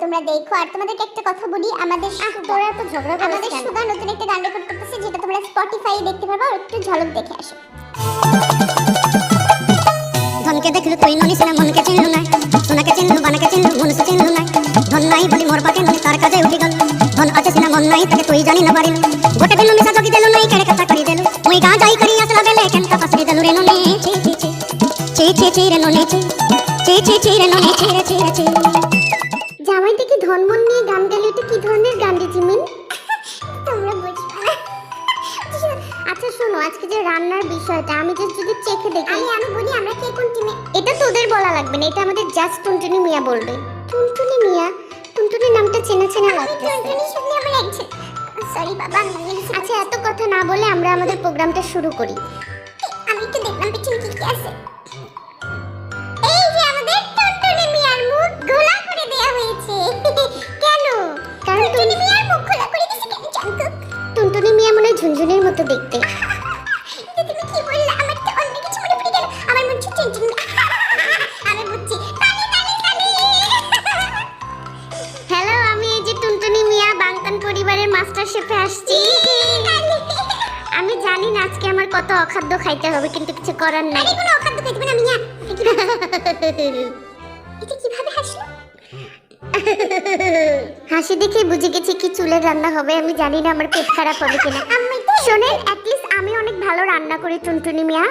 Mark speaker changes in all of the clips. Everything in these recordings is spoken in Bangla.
Speaker 1: তোমরা দেখো। আর তোমাদেরকে একটা কথা বলি, আমাদের
Speaker 2: তোরা এত ঝগড়া করিস
Speaker 1: আমাদের
Speaker 2: কেন?
Speaker 1: সুগা নতুন একটা গান রেকর্ড করতেছে, যেটা তোমরা স্পটিফাই দেখতে পারবা। একটু ঝলক দেখে আসো।
Speaker 3: ধনকে দেখলু তুই ননিস না মনকে চিনলু নাই, সোনাকে চিনলু বানাকে চিনলু মনুষ্য চিনলু নাই। ধন নাই বলি মোর পাকে ননি তার কাজে উঠি গেল, ধন আছে সিনা মন নাই তাকে তুই জানি না পারিল। গোটে দিন মিশা জগি দেলু নাই কেড়ে কথা করি দেলু, মুই গা যাই করি আসলা বেলে কেনটা পাসরি দেলু রে ননি। চি চি চি চি চি চি রে ননি চি চি চি চি রে ননি চি রে চি রে চি।
Speaker 2: জামাইটা কি ধনমন নিয়ে গান গাইলে, এটা কি ধরনের গান রে জিমিন?
Speaker 1: তোমরা বুঝবা না।
Speaker 2: আচ্ছা শোনো, আজকে যে রান্নার বিষয়টা আমি যদি চেখে দেখি।
Speaker 1: আমি বলি আমরা কে কোন টিমে।
Speaker 2: এটা তোদের বলা লাগবে না, এটা আমাদের জাস্ট টুনটুনি মিয়া বলবে। টুনটুনি মিয়া? টুনটুনি নামটা চেনা চেনা লাগছে।
Speaker 1: টুনটুনি শুনলে আমার লাগছে। সরি বাবা, আমি ভুলে গেছি।
Speaker 2: আচ্ছা এত কথা না বলে আমরা আমাদের প্রোগ্রামটা শুরু করি।
Speaker 1: আমি একটু দেখলাম পেছনে কি কি আছে। এই যে আমাদের টুনটুনি মিয়ার মুখ খোলা করে দেয়া হয়েছে। কেন?
Speaker 2: কারণ
Speaker 1: টুনটুনি মিয়ার মুখ খোলা করে দিয়েছে কেন জানতো?
Speaker 2: টুনটুনি মিয়া মনে হয় ঝুনঝুনির মতো দেখতে।
Speaker 1: তুমি কি বললে? আমার তো অন্য কিছু মনে পড়ে গেল। আমার মনে হচ্ছে টুনটুনি। আমি বুঝছি। তালি তালি তালি।
Speaker 2: হ্যালো, আমি এই যে টুনটুনি মিয়া বাংতান পরিবারের মাস্টার শেফে আসছি। আমি জানি না আজকে আমার কত অখাদ্য খাইতে হবে, কিন্তু কিছু করার নাই।
Speaker 1: আরে কোনো অখাদ্য খাইতে হবে না মিয়া। এটা কিভাবে হাসলো?
Speaker 2: হাসি দেখে বুঝে গেছি কি চুলের রান্না হবে। আমি জানি না আমার পেট খারাপ হবে কিনা। শোনেন, অ্যাটলিস্ট আমি অনেক ভালো রান্না করি টুনটুনি মিয়া।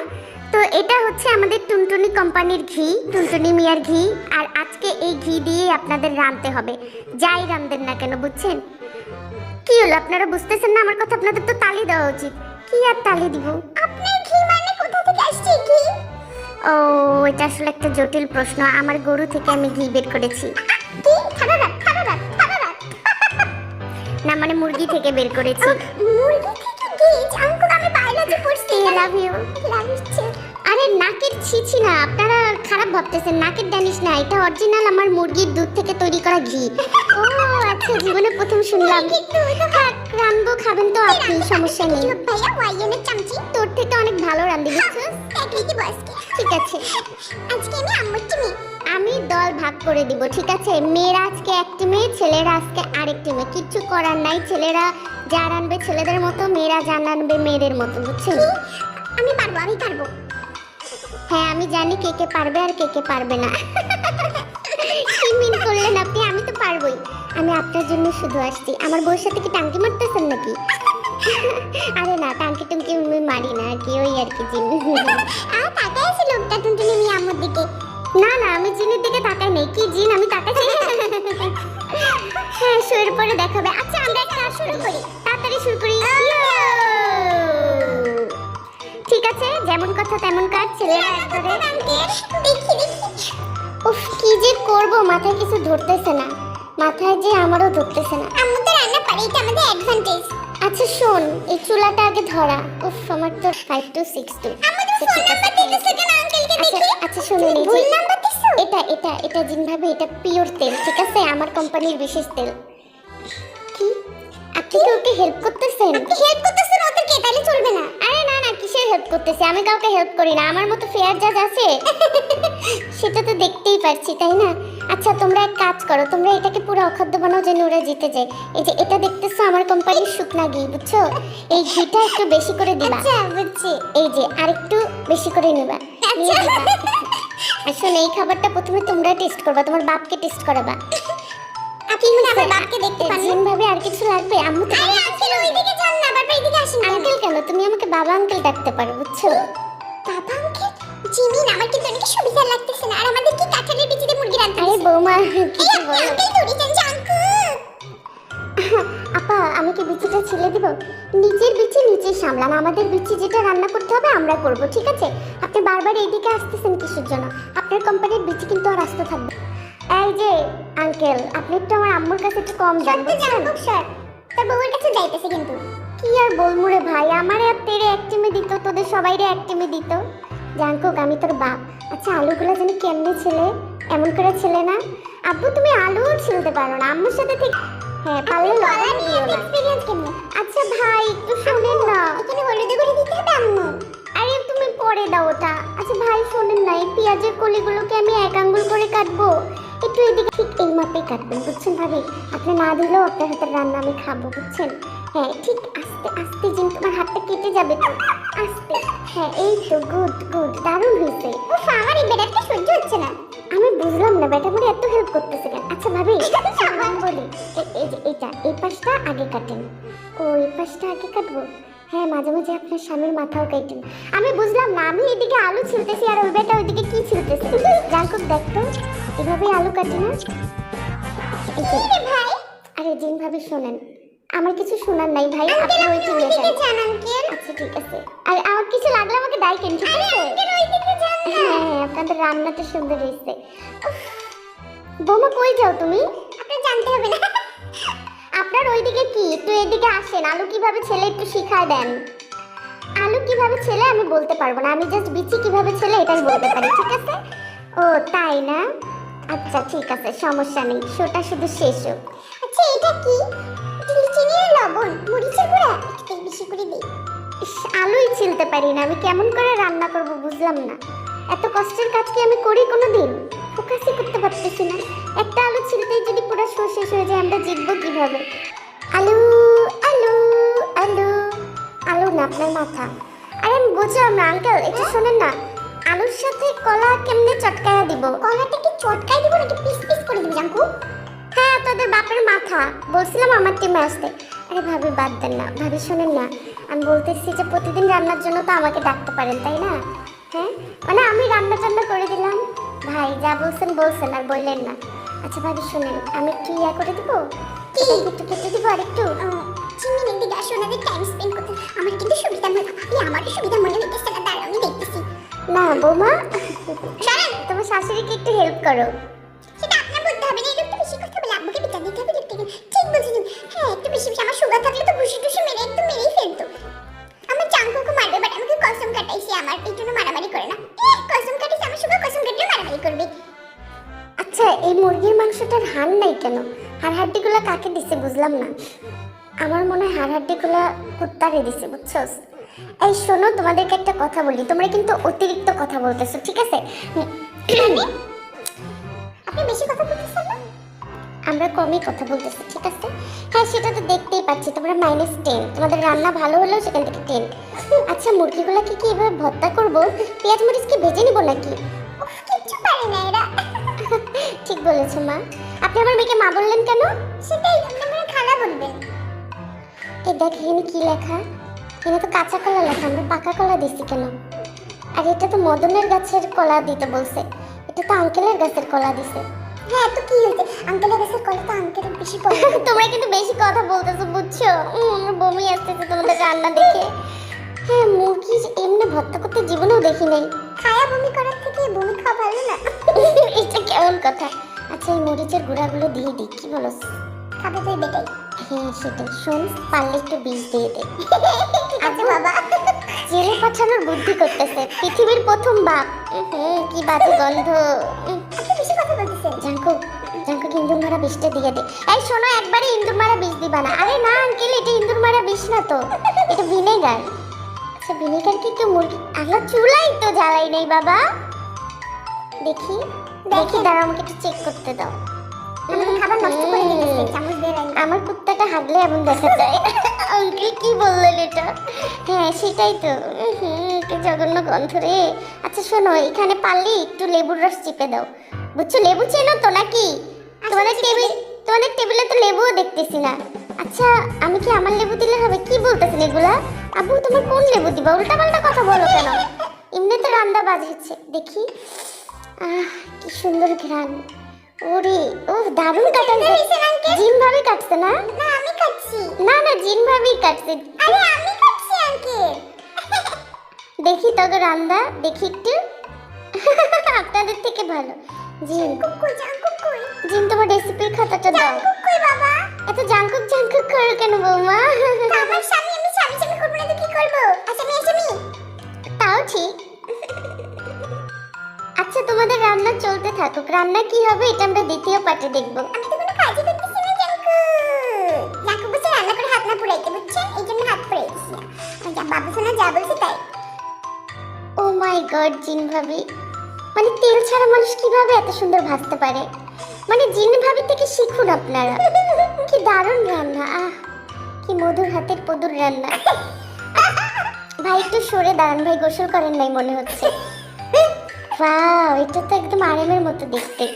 Speaker 2: তো এটা হচ্ছে আমাদের টুনটুনি কোম্পানির ঘি, টুনটুনি মিয়ার ঘি। আর আজকে এই ঘি দিয়ে আপনাদের রাঁধতে হবে, যাই রাঁধেন না কেন, বুঝছেন? কি হলো, আপনারা বুঝতেছেন না আমার কথা? আপনাদের তো তালি দেওয়া উচিত। কি আর তালি দিব?
Speaker 1: আপনার ঘি মানে কোথা থেকে আসছে ঘি?
Speaker 2: ও, এটা আসলে একটা জটিল প্রশ্ন। আমার গরু থেকে আমি ঘি বের করেছি।
Speaker 1: কি? খারাপ খারাপ খারাপ।
Speaker 2: না মানে মুরগি থেকে বের করেছি।
Speaker 1: মুরগি থেকে ঘি? জানকো আমি বায়োলজি পড়ছি।
Speaker 2: Love you.
Speaker 1: Love you.
Speaker 2: আরে নাকের ছিছি না, আপনারা খারাপ ভাবতেছেন। নাকের ডানিশ না, এটা অরিজিনাল আমার মুরগির দুধ থেকে তৈরি করা ঘি। ও আচ্ছা, জীবনে প্রথম শুনলাম। থাক, রানবো, খাবেন তো আপনি, সমস্যা নেই।
Speaker 1: ভাইয়া ওয়াইনের চামচি।
Speaker 2: তোর থেকে অনেক ভালো রান্ধি, বুঝছিস?
Speaker 1: একই কি বস?
Speaker 2: ঠিক আছে,
Speaker 1: আজকে আমি আম্মুর টিমে।
Speaker 2: আমি দল ভাগ করে দিব, ঠিক আছে? মেয়েরা আজকে এক টিমে, ছেলেরা আজকে আরেক টিমে। কিচ্ছু করার নাই, ছেলেরা যা রানবে ছেলেদের মতো, মেয়েরা যা রানবে মেয়েদের মতো, বুঝছেন?
Speaker 1: আমি পারবো।
Speaker 2: হ্যাঁ, আমি জানি কে কে পারবে আর কে কে পারবে না। কি মিন করলেন আপনি? আমি তো পারবোই। আমি আপনার জন্য শুধু আসছি। আমার বউর সাথে কি টাঙ্কি মারতেছেন নাকি? আরে না, টাঙ্কি টুঙ্কি আমি মারি না আর কি, ওই আর কি জিন।
Speaker 1: তাকায় আছে লোকটা টুনটুনি মিয়া আম্মুর দিকে।
Speaker 2: না না, আমি জিনের দিকে তাকাই নাই। কি জিন, আমি তাকাচ্ছি। হ্যাঁ, শুয়ের পরে দেখাবে। আচ্ছা আমরা একটা শুরু করি, তাড়াতাড়ি শুরু করি। ঠিক আছে, যেমন কথা তেমন কাজ। ছেলেরা একবারে
Speaker 1: দেখি।
Speaker 2: উফ, কি যে করব, মাথায় কিছু ধরতেছে না। মাথায় যে আমারও ধরতেছে না।
Speaker 1: আম্মু তো রান্না পারে, এটা আমাদের অ্যাডভান্টেজ।
Speaker 2: আচ্ছা শোন, এই চুলাটা আগে ধরা। উফ, আমার তো 5 to 6 to।
Speaker 1: আম্মু তো ফোন নাম্বার দিতেছে কেন আঙ্কেলকে দেখি?
Speaker 2: আচ্ছা শুনুন, এই
Speaker 1: ভুল
Speaker 2: যে
Speaker 1: নাম্বার দিছো?
Speaker 2: এটা জিন ভাবে, এটা পিওর তেল, ঠিক আছে? আমার কোম্পানির বিশেষ তেল। কি আপনি কি ওকে হেল্প করতেছেন?
Speaker 1: হেল্প করতেছেন ওদেরকে, তাহলে চলবে না।
Speaker 2: আরে না না, কিসের হেল্প করতেছে? আমি কাউকে হেল্প করি না। আমার মতো ফেয়ার জাজ আছে? সেটা তো দেখতেই পারছি, তাই না? আচ্ছা তোমরা এক কাজ করো, তোমরা এটাকে পুরো অখাদ্য বানাও যেন ওরা জিতে যায়। এই যে এটা দেখতেছো আমার কোম্পানির শুকনা ঘি, বুঝছো? এই ঘিটা একটু বেশি করে দিবা।
Speaker 1: আচ্ছা বুঝছি।
Speaker 2: এই যে আরেকটু বেশি করে নিবা। নিয়ে দিবা। আসলে এই খাবারটা প্রথমে তোমরা টেস্ট করবা, তোমার বাপকে টেস্ট করাবা।
Speaker 1: আপনি মনে আমার বাপকে দেখতে পান না?
Speaker 2: জিন ভাবে আর কিছু লাগবে? আম্মু তো
Speaker 1: আরে আঙ্কেল ওইদিকে যান না, বারবার এদিকে আসেন কেন?
Speaker 2: আঙ্কেল কেন? তুমি আমাকে বাবা আঙ্কেল ডাকতে পারো, বুঝছো?
Speaker 1: বাবা আঙ্কেল? জিমিন, আমার কিন্তু অনেক সুবিধা লাগতেছে না। আর আমাদের কি কাঁঠালের বিচিতে মুরগি রান্না
Speaker 2: আরে
Speaker 1: হয়েছে?
Speaker 2: বৌমা,
Speaker 1: এই
Speaker 2: কিছু বলো।
Speaker 1: আঙ্কেল দড়ি চান জাঙ্কু।
Speaker 2: আপা, আমি কি বিচিটা ছিলে দিব? নিচের বিচি নিচে সামলান, আমাদের বিচি যেটা রান্না করতে হবে আমরা করব, ঠিক আছে? আপনি বারবার এইদিকে আসতেছেন কিসের জন্য? আপনার কোম্পানির বিচি কিন্তু আর আসতে থাকবে। এই যে আঙ্কেল, আপনি একটু আমার আম্মুর কাছে একটু কম যান, বুঝছেন?
Speaker 1: স্যার তোর বউয়ের কাছে যাইতেছে কিন্তু।
Speaker 2: কি আর বলমু রে ভাই, আমারে আর তেরে এক টিমে দিত, তোদের সবাইরে এক টিমে দিত। জাঙ্কুক, আমি তোর বাপ। আচ্ছা আলুগুলো জানি কেমনে ছেলে, এমন করে ছেলে না? আব্বু তুমি আলুও ছিলতে পারো না, আম্মুর সাথে ঠিক। হ্যাঁ, পারলে লবণ দিও না।
Speaker 1: এক্সপেরিয়েন্স কেমন?
Speaker 2: আচ্ছা ভাই একটু শোনেন না।
Speaker 1: এখানে হলুদে করে দিতে হবে আম্মু।
Speaker 2: আরে তুমি পরে দাও ওটা। আচ্ছা ভাই শোনেন না, এই পেঁয়াজের কলিগুলোকে আমি এক আঙ্গুল করে কাটবো। একটু এদিকে ঠিক এই মাপে কাটবেন, বুঝছেন ভাবি? আপনি না দিলেও আপনার হাতের রান্না আমি খাবো, বুঝছেন? হ্যাঁ ঠিক আস্তে আস্তে, জিন তোমার হাতটা কেটে যাবে তো, আস্তে। হ্যাঁ এই তো, গুড গুড, দারুণ হয়েছে।
Speaker 1: উফ, আমার এই বেটারটা সহ্য হচ্ছে না।
Speaker 2: আমি বুঝলাম না বেটা বুড়ি এত হেল্প করতেছে কেন। আচ্ছা ভাবি আমি বলি, এই যে এইটা, এই পাশটা আগে কাটেন। ও এই পাশটা আগে কাটবো? হ্যাঁ মাঝে মাঝে আপনার স্বামীর মাথাও কাটেন। আমি বুঝলাম না, আমি এদিকে আলু ছিলতেছি আর ওই বেটা ওইদিকে কি ছিলতেছে। জাঙ্কুক দেখতো, এভাবেই আলু কাটে না? এই যে
Speaker 1: রে ভাই,
Speaker 2: আরে জিন ভাবি শোনেন, আমার কিছু শোনার নাই ভাই, আপনি ওই
Speaker 1: আপনি
Speaker 2: চলে
Speaker 1: ওইদিকে
Speaker 2: যান।
Speaker 1: যান আঙ্কেল।
Speaker 2: আচ্ছা ঠিক আছে, আর আমার কিছু লাগলে আমাকে ডাইকেন, ঠিক
Speaker 1: আরে
Speaker 2: আছে?
Speaker 1: আঙ্কেল ওইদিকে যান না।
Speaker 2: হ্যাঁ হ্যাঁ, আপনাদের রান্নাটা সুন্দর হয়েছে। উফ, বৌমা কই যাও তুমি?
Speaker 1: আপনার জানতে হবে না।
Speaker 2: আপনার ওইদিকে কি, একটু এদিকে আসেন। আলু কিভাবে ছেলে একটু শিখায় দেন। আলু কিভাবে ছেলে আমি বলতে পারবো না, আমি জাস্ট বিচি কিভাবে ছেলে এটাই বলতে পারি, ঠিক আছে? ও তাই না, আচ্ছা ঠিক আছে, সমস্যা নেই, শোটা শুধু শেষ হোক।
Speaker 1: আচ্ছা এটা কি? চিনি আর লবণ, মরিচের গুঁড়া, একটু তেল বেশি করে দিই।
Speaker 2: ইস, আলুই ছিলতে পারি না, আমি কেমন করে রান্না করব বুঝলাম না। এত কষ্টের কাজ কি আমি করি কোনোদিন? ফোকাসই করতে পারতেছি না। একটা আলু ছিলতেই যদি পুরো শো শেষ হয়ে যায়, আমরা জিতবো কিভাবে? আলু আলু আলু, আলু না আপনার মাথা। আরে আমি বুঝলাম না আঙ্কেল, একটু শোনেন না, আলুর সাথে কলা কেমনে চটকায়া দিব?
Speaker 1: কলাটা কি চটকাই দিব নাকি পিস পিস করে দিব জাঙ্কু?
Speaker 2: হ্যাঁ তোদের বাপের মাথা, বলছিলাম আমার টিমে আসতে। আরে ভাবি বাদ দেন না, ভাবি শোনেন না, আমি বলতেছি যে প্রতিদিন রান্নার জন্য তো আমাকে ডাকতে পারেন তাই না? হ্যাঁ মানে আমি রান্না টান্না করে দিলাম। ভাই যা বলছেন বলছেন, আর বললেন না। আচ্ছা ভাবি শোনেন, আমি একটু ইয়া করে দিব,
Speaker 1: কি?
Speaker 2: একটু কেটে দিব আর একটু।
Speaker 1: চিমিনের দিকে আসো, ওনাদের টাইম স্পেন্ড করতে আমার কিন্তু সুবিধা মনে হয়। আমারও সুবিধা মনে হইতেছে না, দাঁড়াও আমি দেখতেছি।
Speaker 2: না বৌমা,
Speaker 1: সরেন।
Speaker 2: তোমার শাশুড়িকে একটু হেল্প করো।
Speaker 1: সেটা আপনার বলতে হবে না, এটা একটু বেশি কথা বলে আব্বুকে বিচার দিতে হবে একটু। ঠিক বলছেন। হ্যাঁ একটু বেশি বেশি, আমার সুগার থাকলে তো ঘুষি টুসি মেরে একটু মেরেই ফেলতো। আমার জাঙ্কুকে মারবে, বাট আমাকে কসম কাটাইছে, আমার এই জন্য মারামারি করে না। কসম কাটাইছে, আমার সুগার কসম কাটিয়ে মারামারি করবে।
Speaker 2: আচ্ছা এই মুরগির মাংসটার হাড় নাই কেন? হাড় হাড্ডিগুলো কাকে দিছে বুঝলাম না। আমার মনে হয় হাড় হাড্ডিগুলো কুত্তারে দিছে, বুঝছস? এই শোনো, তোমাদেরকে একটা কথা বলি, তোমরা কিন্তু অতিরিক্ত কথা বলতেছো, ঠিক আছে?
Speaker 1: আপনি বেশি কথা বলতেছেন না?
Speaker 2: আমরা কমই কথা বলতেছি, ঠিক আছে? হ্যাঁ সেটা তো দেখতেই পাচ্ছি, তোমরা -10, তোমাদের রান্না ভালো হলেও সেখান থেকে 10। আচ্ছা মুরগিগুলোকে কি এভাবে ভর্তা করবো? পেঁয়াজ মরিচ কি ভেজে নিবো নাকি?
Speaker 1: উফ, কিচ্ছু পারে না এরা।
Speaker 2: ঠিক বলেছো মা। আপনি আমার মেয়েকে মা বললেন কেন?
Speaker 1: সেটাই আপনারা খালা বলবেন।
Speaker 2: এই দেখ এখানে কি লেখা, এখানে তো কাঁচা কলা লেখা, আমরা পাকা কলা দিচ্ছি কেন? আর এটা তো মদনের গাছের কলা দিতে বলছে, এটা তো আঙ্কেলের গাছের কলা দিছে।
Speaker 1: হ্যাঁ তো কি হয়েছে, আঙ্কেলের কাছে কল তো আঙ্কেলের বেশি পড়ে।
Speaker 2: তোমরা কিন্তু বেশি কথা বলতেছো, বুঝছো? আমার বমি আসতেছে তোমাদের রান্না দেখে। হ্যাঁ মুরগি এমনি ভর্তা করতে জীবনেও দেখি নাই।
Speaker 1: খায়া বমি করার থেকে বমি খাওয়া ভালো না?
Speaker 2: এটা কেমন কথা? আচ্ছা এই মরিচের গুঁড়াগুলো দিয়ে দিই, কি বলো?
Speaker 1: খাবে তো বেটাই।
Speaker 2: হ্যাঁ সেটাই, শোন পারলে একটু বীজ দিয়ে দে।
Speaker 1: আচ্ছা বাবা।
Speaker 2: জেলে পাঠানোর বুদ্ধি করতেছে, পৃথিবীর প্রথম বাপ। কি বাজে গন্ধ।
Speaker 1: আপনি বেশি কথা বলতেছেন।
Speaker 2: জাঙ্কুক জাঙ্কুক ইন্দুর মারা বিষটা দিয়ে দে। এই শোনো, একবারে ইন্দুর মারা বিষ দিবা না। আরে না আঙ্কেল, এটা ইন্দুর মারা বিষ না তো, এটা ভিনেগার। আচ্ছা ভিনেগার কি কেউ মুরগি? আল্লাহ চুলাই তো জ্বালাই নেই বাবা। দেখি দেখি, দাঁড়াও আমাকে একটু চেক করতে দাও।
Speaker 1: আমাদের খাবার নষ্ট করে দিতেছে চামচ দিয়ে রাখি।
Speaker 2: আমার কুত্তাটা হাগলে এমন দেখা যায়। আঙ্কেল কি বললেন এটা? হ্যাঁ সেটাই তো, কি জঘন্য গন্ধ রে। আচ্ছা শোনো, এখানে পারলে একটু লেবুর রস চিপে দাও, বুঝছো? লেবু চেনো তো নাকি? তোমাদের টেবিলে তো লেবুও দেখতেছি না। আচ্ছা আমি কি আমার লেবু দিলে হবে? কি বলতেছেন এগুলা? আবু তোমার কোন লেবু দিবা? উল্টা পাল্টা কথা বলো কেন? এমনি তো রান্না বাজছে, দেখি। কি সুন্দর ঘ্রাণ। ওরে ও দারুণ কাটাচ্ছে। জিন ভাবে কাটছে না?
Speaker 1: না আমি খাচ্ছি।
Speaker 2: না না জিন ভাবেই কাটছে।
Speaker 1: আরে আমি খাচ্ছি আঙ্কেল।
Speaker 2: দেখি তোকে রান্না, দেখি একটু। আপনাদের থেকে ভালো। জিন
Speaker 1: কুকুর জাঙ্কুক কই?
Speaker 2: জিন তোমার রেসিপির খাতাটা দাও।
Speaker 1: জাঙ্কুক কই বাবা?
Speaker 2: এত জাঙ্কুক জাঙ্কুক করো কেন বৌমা?
Speaker 1: আমার স্বামী, আমি স্বামী স্বামী করবো না তো কি করবো? আসামি আসামি।
Speaker 2: তাও ঠিক। আচ্ছা তোমাদের রান্না চলতে থাকুক, রান্না কি হবে এটা আমরা দ্বিতীয় পার্টে দেখবো।
Speaker 1: আমি তো কোনো কাজই করতেছি না জাঙ্কুক। জাঙ্কুক বসে রান্না করে হাত না পুড়াইতে, বুঝছেন? এই জন্য হাত পুড়াইছি না। বাবু সোনা যা বলছে তাই।
Speaker 2: ও মাই গড জিন ভাবি, মানে তেল ছাড়া মানুষ কিভাবে এত সুন্দর ভাজতে পারে? মানে জিনি ভাবি থেকে শিখুন আপনারা। কি দারুণ রান্না, আহ কি মধুর হাতের পদুর রান্না। ভাই একটু সরে দাঁড়ান, ভাই গোসল করেন নাই মনে হচ্ছে। ওয়াও, এটা তো একদম আরামের মতো দেখতে।